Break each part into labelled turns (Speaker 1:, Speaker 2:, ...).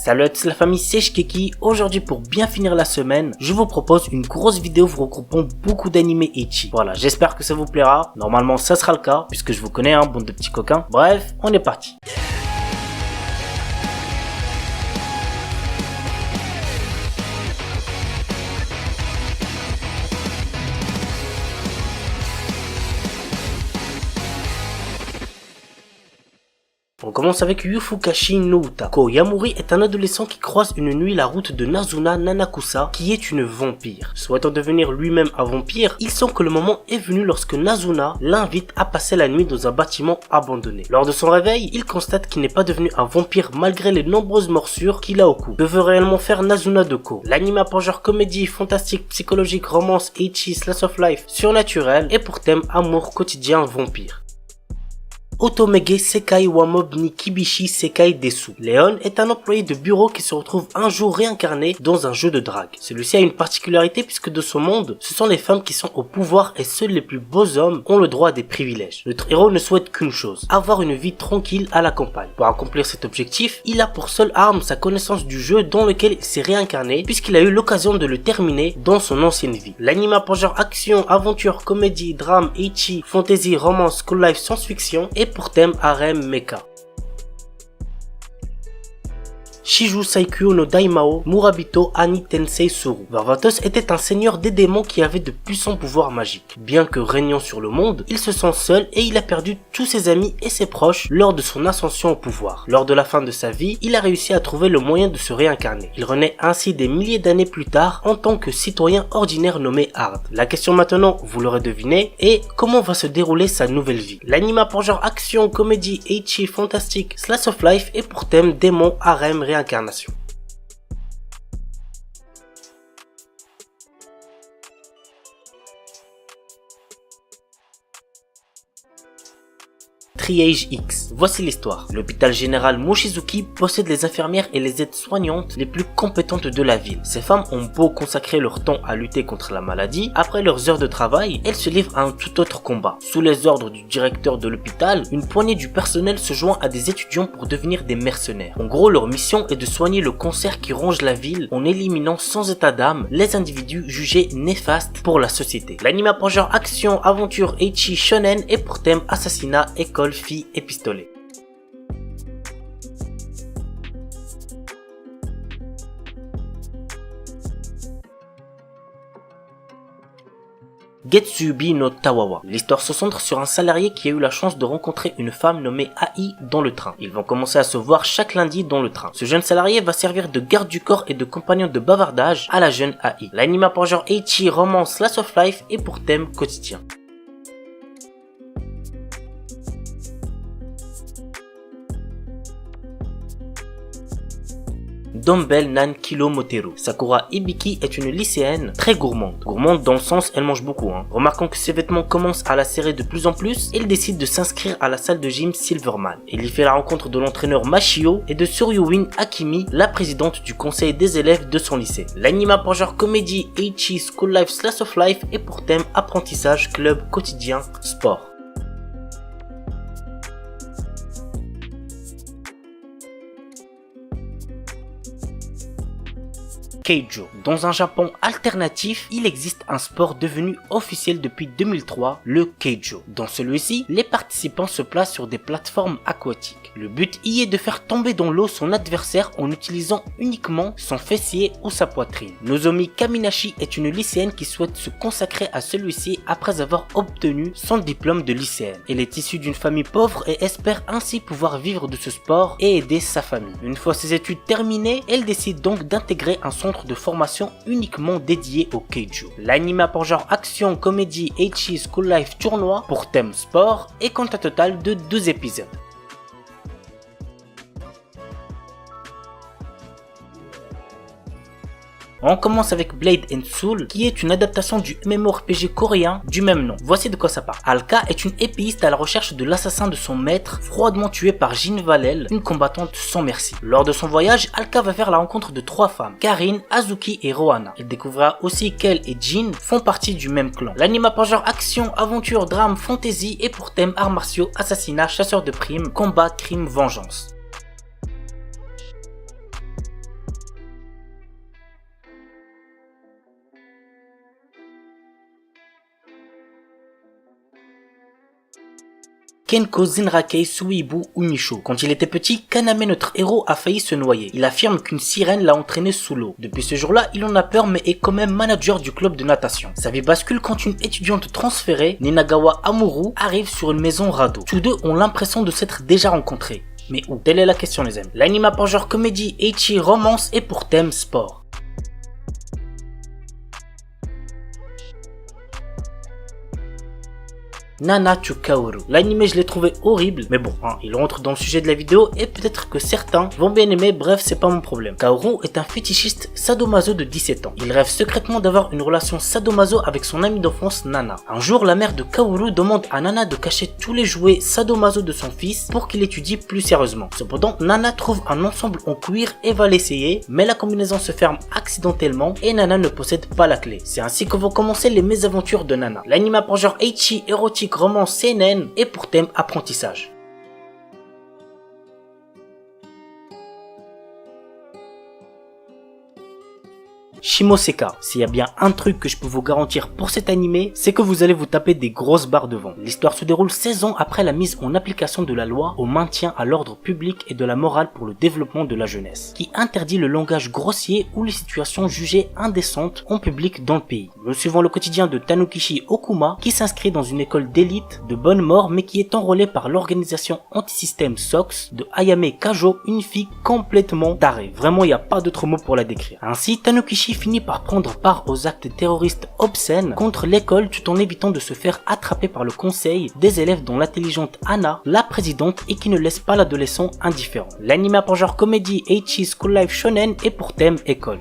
Speaker 1: Salut à tous la famille, c'est Shkeki. Aujourd'hui pour bien finir la semaine, je vous propose une grosse vidéo vous regroupant beaucoup d'animés ecchi. Voilà, j'espère que ça vous plaira. Normalement ça sera le cas, puisque je vous connais, bande de petits coquins. Bref, on est parti. On commence avec Yufukashi no Uta. Yamuri est un adolescent qui croise une nuit la route de Nazuna Nanakusa, qui est une vampire. Souhaitant devenir lui-même un vampire, il sent que le moment est venu lorsque Nazuna l'invite à passer la nuit dans un bâtiment abandonné. Lors de son réveil, il constate qu'il n'est pas devenu un vampire malgré les nombreuses morsures qu'il a au cou. Que veut réellement faire Nazuna de Ko? L'anime a pour genre comédie, fantastique, psychologique, romance, ecchi, slice of life, surnaturel et pour thème amour quotidien vampire. Otomege Sekai wa Mob ni Kibishi Sekai Desu. Léon est un employé de bureau qui se retrouve un jour réincarné dans un jeu de drague. Celui-ci a une particularité puisque de son monde, ce sont les femmes qui sont au pouvoir et seuls les plus beaux hommes ont le droit à des privilèges. Notre héros ne souhaite qu'une chose, avoir une vie tranquille à la campagne. Pour accomplir cet objectif, il a pour seule arme sa connaissance du jeu dans lequel il s'est réincarné puisqu'il a eu l'occasion de le terminer dans son ancienne vie. L'anime a pour genre action, aventure, comédie, drame, ecchi, fantasy, romance, school life, science-fiction et pour thème harem mecha. Shiju Saikyo no Daimao Murabito Ani Tensei Suru. Varvatos était un seigneur des démons qui avait de puissants pouvoirs magiques. Bien que régnant sur le monde, il se sent seul et il a perdu tous ses amis et ses proches lors de son ascension au pouvoir. Lors de la fin de sa vie, il a réussi à trouver le moyen de se réincarner. Il renaît ainsi des milliers d'années plus tard en tant que citoyen ordinaire nommé Hard. La question maintenant, vous l'aurez deviné, est comment va se dérouler sa nouvelle vie. L'anime a pour genre action, comédie, ecchi, fantastique, slice of life et pour thème démon, harem, réincarnation. Triage X. Voici l'histoire. L'hôpital général Mochizuki possède les infirmières et les aides-soignantes les plus compétentes de la ville. Ces femmes ont beau consacrer leur temps à lutter contre la maladie, après leurs heures de travail, elles se livrent à un tout autre combat. Sous les ordres du directeur de l'hôpital, une poignée du personnel se joint à des étudiants pour devenir des mercenaires. En gros, leur mission est de soigner le cancer qui ronge la ville en éliminant sans état d'âme les individus jugés néfastes pour la société. L'anime a pour genre action, aventure, ecchi, shonen et pour thème assassinat, école, filles et pistolet. Getsubi no Tawawa. L'histoire se centre sur un salarié qui a eu la chance de rencontrer une femme nommée Ai dans le train. Ils vont commencer à se voir chaque lundi dans le train. Ce jeune salarié va servir de garde du corps et de compagnon de bavardage à la jeune Ai. L'anime a pour genre ecchi, romance, slice of life et pour thème quotidien. Dumbbell Nan Kilo Moteru. Sakura Hibiki est une lycéenne très gourmande. Gourmande dans le sens elle mange beaucoup. Remarquant que ses vêtements commencent à la serrer de plus en plus, elle décide de s'inscrire à la salle de gym Silverman. Elle y fait la rencontre de l'entraîneur Mashio et de Suryuin Akimi, la présidente du conseil des élèves de son lycée. L'anime a pour genre comédie, ecchi, school life, slice of life et pour thème apprentissage, club, quotidien, sport. Keijo. Dans un Japon alternatif, il existe un sport devenu officiel depuis 2003, le Keijo. Dans celui-ci, les participants se placent sur des plateformes aquatiques. Le but y est de faire tomber dans l'eau son adversaire en utilisant uniquement son fessier ou sa poitrine. Nozomi Kaminashi est une lycéenne qui souhaite se consacrer à celui-ci après avoir obtenu son diplôme de lycéenne. Elle est issue d'une famille pauvre et espère ainsi pouvoir vivre de ce sport et aider sa famille. Une fois ses études terminées, elle décide donc d'intégrer un centre de formation uniquement dédié au Keijo. L'anime a pour genre action, comédie, ecchi, school life, tournoi pour thème sport et compte un total de 12 épisodes. On commence avec Blade and Soul, qui est une adaptation du MMORPG coréen du même nom. Voici de quoi ça parle. Alka est une épéiste à la recherche de l'assassin de son maître, froidement tué par Jin Valel, une combattante sans merci. Lors de son voyage, Alka va faire la rencontre de 3 femmes, Karine, Azuki et Rohana. Elle découvrira aussi qu'elle et Jin font partie du même clan. L'anime a pour genre action, aventure, drame, fantasy et pour thème arts martiaux, assassinat, chasseur de primes, combat, crime, vengeance. Kenko Zenrakei Suibu Unisho. Quand il était petit, Kaname, notre héros, a failli se noyer. Il affirme qu'une sirène l'a entraîné sous l'eau. Depuis ce jour-là, il en a peur mais est quand même manager du club de natation. Sa vie bascule quand une étudiante transférée, Ninagawa Amuru, arrive sur une maison radeau. Tous deux ont l'impression de s'être déjà rencontrés. Mais où? Telle est la question les amis. L'anime a pour genre comédie, ecchi, romance et pour thème sport. Nana to Kaoru. L'anime je l'ai trouvé horrible, mais bon, il rentre dans le sujet de la vidéo et peut-être que certains vont bien aimer, bref c'est pas mon problème. Kaoru est un fétichiste sadomaso de 17 ans. Il rêve secrètement d'avoir une relation sadomaso avec son amie d'enfance Nana. Un jour, la mère de Kaoru demande à Nana de cacher tous les jouets sadomaso de son fils pour qu'il étudie plus sérieusement. Cependant, Nana trouve un ensemble en cuir et va l'essayer, mais la combinaison se ferme accidentellement et Nana ne possède pas la clé. C'est ainsi que vont commencer les mésaventures de Nana. L'anime a pour genre ecchi, érotique, romance seinen et pour thème apprentissage. Shimoseka, s'il y a bien un truc que je peux vous garantir pour cet animé, c'est que vous allez vous taper des grosses barres devant. L'histoire se déroule 16 ans après la mise en application de la loi au maintien à l'ordre public et de la morale pour le développement de la jeunesse, qui interdit le langage grossier ou les situations jugées indécentes en public dans le pays. Nous suivons le quotidien de Tanukishi Okuma, qui s'inscrit dans une école d'élite de bonne mort mais qui est enrôlée par l'organisation anti-système SOX de Ayame Kajo, une fille complètement tarée. Vraiment, il n'y a pas d'autre mot pour la décrire. Ainsi, Tanukishi finit par prendre part aux actes terroristes obscènes contre l'école tout en évitant de se faire attraper par le conseil des élèves dont l'intelligente Anna, la présidente, et qui ne laisse pas l'adolescent indifférent. L'anime a pour genre comédie, ecchi, school life shonen et pour thème école.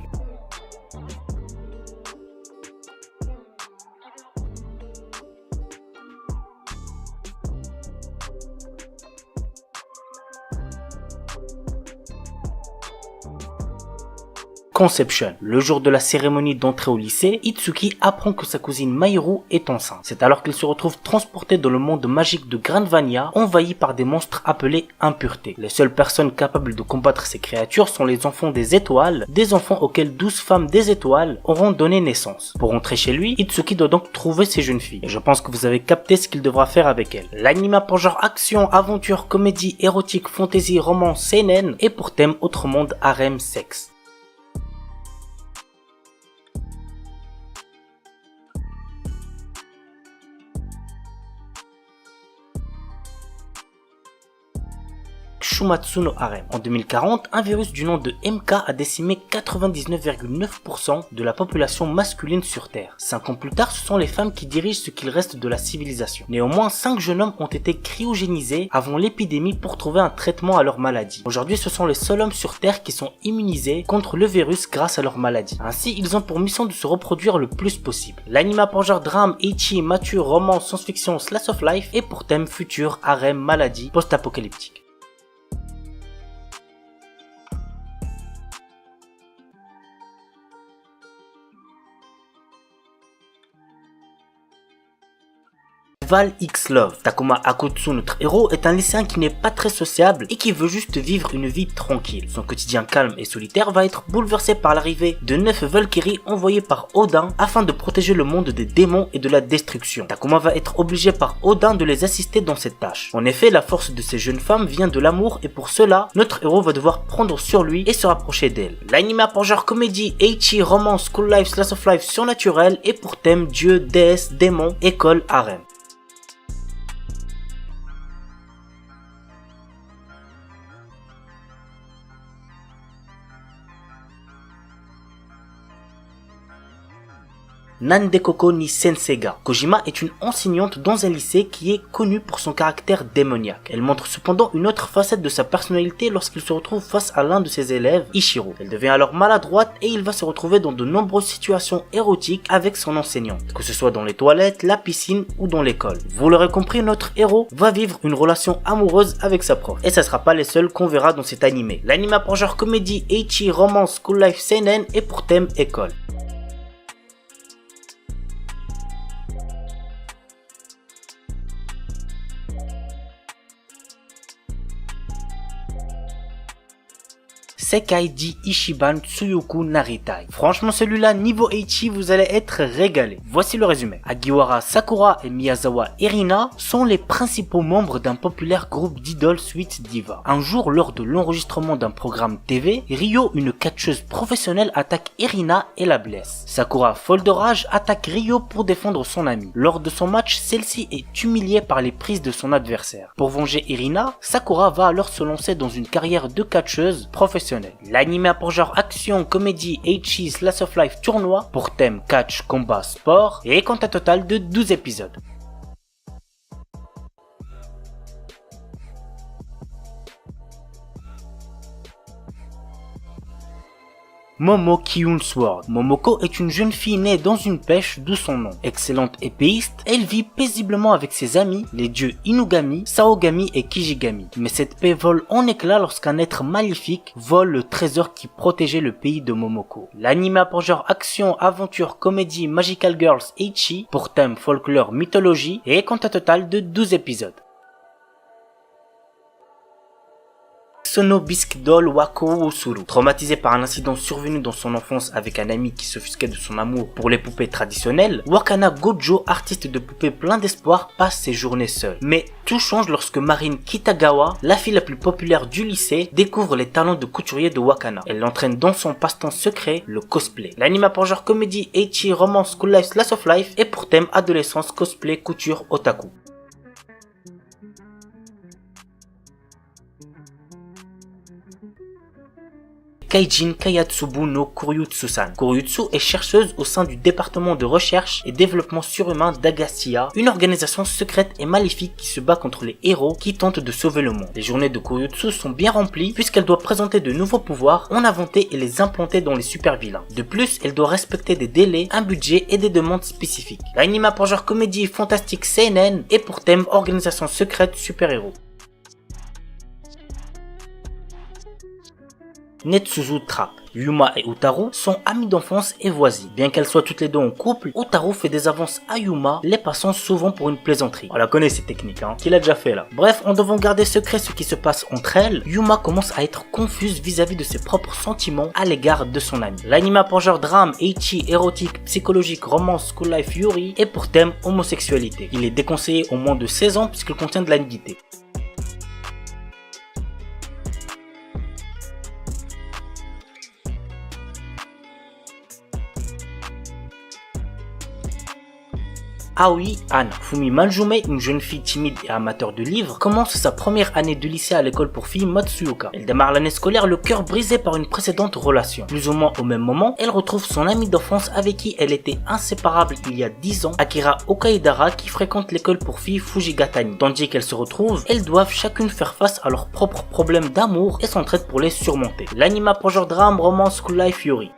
Speaker 1: Conception. Le jour de la cérémonie d'entrée au lycée, Itsuki apprend que sa cousine Mahiru est enceinte. C'est alors qu'il se retrouve transporté dans le monde magique de Granvania, envahi par des monstres appelés impuretés. Les seules personnes capables de combattre ces créatures sont les enfants des étoiles, des enfants auxquels 12 femmes des étoiles auront donné naissance. Pour rentrer chez lui, Itsuki doit donc trouver ces jeunes filles. Et je pense que vous avez capté ce qu'il devra faire avec elles. L'anime a pour genre action, aventure, comédie, érotique, fantasy, romance, seinen et pour thème autre monde, harem, sexe. Shumatsu no Harem. En 2040, un virus du nom de MK a décimé 99,9% de la population masculine sur Terre. 5 ans plus tard, ce sont les femmes qui dirigent ce qu'il reste de la civilisation. Néanmoins, 5 jeunes hommes ont été cryogénisés avant l'épidémie pour trouver un traitement à leur maladie. Aujourd'hui, ce sont les seuls hommes sur Terre qui sont immunisés contre le virus grâce à leur maladie. Ainsi, ils ont pour mission de se reproduire le plus possible. L'anime a pour genre drame, ecchi, mature, romance, science-fiction, slice of life et pour thème futur, harem, maladie, post-apocalyptique. Val X Love. Takuma Akutsu, notre héros, est un lycéen qui n'est pas très sociable et qui veut juste vivre une vie tranquille. Son quotidien calme et solitaire va être bouleversé par l'arrivée de 9 Valkyries envoyées par Odin afin de protéger le monde des démons et de la destruction. Takuma va être obligé par Odin de les assister dans cette tâche. En effet, la force de ces jeunes femmes vient de l'amour et pour cela, notre héros va devoir prendre sur lui et se rapprocher d'elles. L'anime a pour genre comédie, ecchi, romance, school life, slice of life surnaturel et pour thème dieu, déesse, démon, école, harem. Nandekoko ni Senseiga. Kojima est une enseignante dans un lycée qui est connue pour son caractère démoniaque. Elle montre cependant une autre facette de sa personnalité lorsqu'il se retrouve face à l'un de ses élèves, Ichiro. Elle devient alors maladroite et il va se retrouver dans de nombreuses situations érotiques avec son enseignante, que ce soit dans les toilettes, la piscine ou dans l'école. Vous l'aurez compris, notre héros va vivre une relation amoureuse avec sa prof. Et ça sera pas les seuls qu'on verra dans cet animé. L'anime a pour genre comédie, ecchi, romance, school life, seinen et pour thème école. Sekaiji Ichiban Tsuyoku Naritai. Franchement celui-là, niveau Eiichi, vous allez être régalé. Voici le résumé. Hagiwara Sakura et Miyazawa Erina sont les principaux membres d'un populaire groupe d'idoles Sweet Diva. Un jour, lors de l'enregistrement d'un programme TV, Ryo, une catcheuse professionnelle, attaque Erina et la blesse. Sakura, folle de rage, attaque Ryo pour défendre son amie. Lors de son match, celle-ci est humiliée par les prises de son adversaire. Pour venger Erina, Sakura va alors se lancer dans une carrière de catcheuse professionnelle. L'anime a pour genre action, comédie, Eiichi, slice of life, tournoi, pour thème catch, combat, sport, et compte un total de 12 épisodes. Momo Kyun Sword. Momoko est une jeune fille née dans une pêche, d'où son nom. Excellente épéiste, elle vit paisiblement avec ses amis, les dieux Inugami, Saogami et Kijigami. Mais cette paix vole en éclats lorsqu'un être maléfique vole le trésor qui protégeait le pays de Momoko. L'anime a pour genre action, aventure, comédie, Magical Girls, Eiichi, pour thème folklore, mythologie, et compte un total de 12 épisodes. Sono Bisque Doll Wako Usuru. Traumatisé par un incident survenu dans son enfance avec un ami qui s'offusquait de son amour pour les poupées traditionnelles, Wakana Gojo, artiste de poupées plein d'espoir, passe ses journées seul. Mais tout change lorsque Marine Kitagawa, la fille la plus populaire du lycée, découvre les talents de couturier de Wakana. Elle l'entraîne dans son passe-temps secret, le cosplay. L'anime a pour genre comédie, Eiichi, romance, school life, slice of life, et pour thème adolescence, cosplay, couture, otaku. Kaijin Kayatsubu no Kuryutsu-san. Kuryutsu est chercheuse au sein du département de recherche et développement surhumain d'Agacia, une organisation secrète et maléfique qui se bat contre les héros qui tentent de sauver le monde. Les journées de Kuryutsu sont bien remplies puisqu'elle doit présenter de nouveaux pouvoirs, en inventer et les implanter dans les super vilains. De plus, elle doit respecter des délais, un budget et des demandes spécifiques. L'anime a pour genre comédie fantastique seinen et pour thème organisation secrète super-héros. Netsuzu Trap. Yuma et Utaru sont amies d'enfance et voisines. Bien qu'elles soient toutes les deux en couple, Utaru fait des avances à Yuma, les passant souvent pour une plaisanterie. On la connaît ces techniques, qu'il a déjà fait là. Bref, en devant garder secret ce qui se passe entre elles, Yuma commence à être confuse vis-à-vis de ses propres sentiments à l'égard de son ami. L'anime a pour genre drame, Eiichi, érotique, psychologique, romance, school life, yuri, et pour thème homosexualité. Il est déconseillé au moins de 16 ans puisqu'il contient de la nudité. Aoi Anna. Fumi Manjume, une jeune fille timide et amateur de livres, commence sa première année de lycée à l'école pour filles Matsuoka. Elle démarre l'année scolaire le cœur brisé par une précédente relation. Plus ou moins au même moment, elle retrouve son amie d'enfance avec qui elle était inséparable il y a 10 ans, Akira Okaidara, qui fréquente l'école pour filles Fujigatani. Tandis qu'elles se retrouvent, elles doivent chacune faire face à leurs propres problèmes d'amour et s'entraident pour les surmonter. L'anime a pour genre drame, romance, school life, yuri.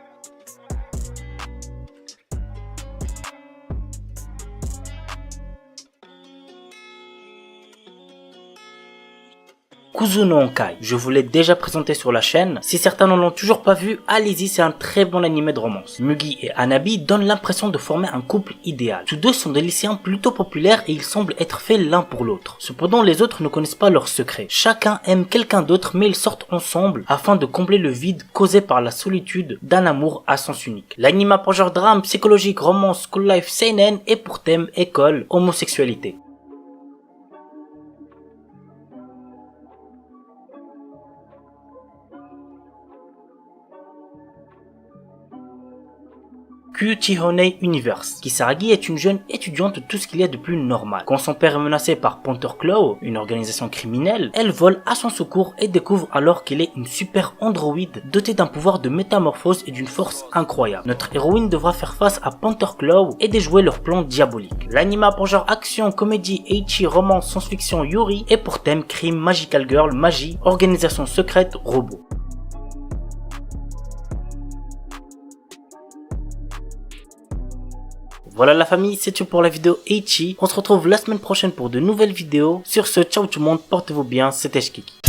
Speaker 1: Kuzuno Honkai. Je vous l'ai déjà présenté sur la chaîne. Si certains ne l'ont toujours pas vu, allez-y, c'est un très bon animé de romance. Mugi et Hanabi donnent l'impression de former un couple idéal. Tous deux sont des lycéens plutôt populaires et ils semblent être faits l'un pour l'autre. Cependant, les autres ne connaissent pas leurs secrets. Chacun aime quelqu'un d'autre, mais ils sortent ensemble afin de combler le vide causé par la solitude d'un amour à sens unique. L'anime a pour genre drame, psychologique, romance, school life, seinen et pour thème école, homosexualité. Kyuchihone Universe. Kisaragi est une jeune étudiante de tout ce qu'il y a de plus normal. Quand son père est menacé par Panther Claw, une organisation criminelle, elle vole à son secours et découvre alors qu'elle est une super androïde dotée d'un pouvoir de métamorphose et d'une force incroyable. Notre héroïne devra faire face à Panther Claw et déjouer leur plan diabolique. L'anime a pour genre action, comédie, Eiichi, romance, science-fiction, yuri et pour thème crime, magical girl, magie, organisation secrète, robot. Voilà la famille, c'est tout pour la vidéo Eiichi. On se retrouve la semaine prochaine pour de nouvelles vidéos. Sur ce, ciao tout le monde, portez-vous bien, c'était Shkiki.